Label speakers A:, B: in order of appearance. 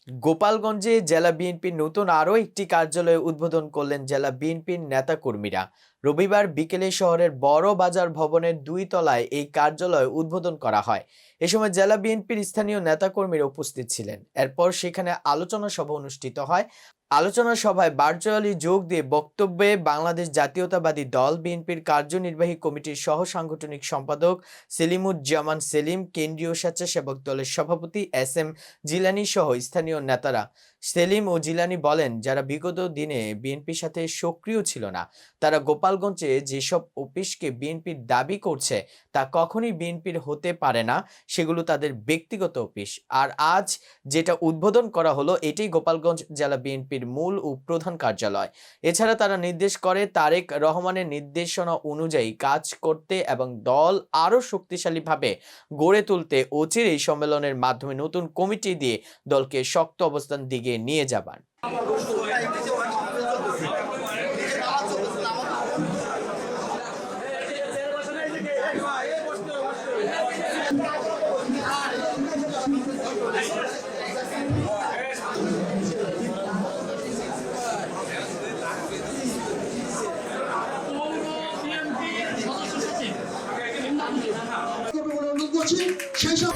A: গোপালগঞ্জে জেলা বিএনপির নতুন আরও একটি কার্যালয় উদ্বোধন করলেন জেলা বিএনপির নেতাকর্মীরা। রবিবার বিকেলে শহরের বড় বাজার ভবনের 2 তলায় এই কার্যালয় উদ্বোধন করা হয়। এ সময় জেলা বিএনপির স্থানীয় নেতাকর্মীরা উপস্থিত ছিলেন। এরপর সেখানে আলোচনা সভা অনুষ্ঠিত হয়। আলোচনা সভায় ভার্চুয়ালি যোগ দিয়ে বক্তব্যে বাংলাদেশ জাতীয়তাবাদী দল বিএনপির কার্যনির্বাহী কমিটির সহ সাংগঠনিক সম্পাদক সেলিমুজ্জামান সেলিম, কেন্দ্রীয় স্বেচ্ছাসেবক দলের সভাপতি এস.এম. জিলানী সহ স্থানীয় নেতারা। সেলিম ও জিলানী বলেন, যারা বিগত দিনে বিএনপির সাথে সক্রিয় ছিল না, তারা গোপালগঞ্জে যেসব অফিসকে বিএনপির দাবি করছে তা কখনোই বিএনপির হতে পারে না, সেগুলো তাদের ব্যক্তিগত অফিস। আর আজ যেটা উদ্বোধন করা হলো, এটাই গোপালগঞ্জ জেলা বিএনপির মূল ও প্রধান কার্যালয়। এছাড়া তারা নির্দেশ করে তারেক রহমানের নির্দেশনা অনুযায়ী কাজ করতে এবং দল আরও শক্তিশালীভাবে গড়ে তুলতে অচিরেই সম্মেলনের মাধ্যমে নতুন কমিটি দিয়ে দলকে শক্ত অবস্থান দিকে নিয়ে যাবেন।
B: সেই সব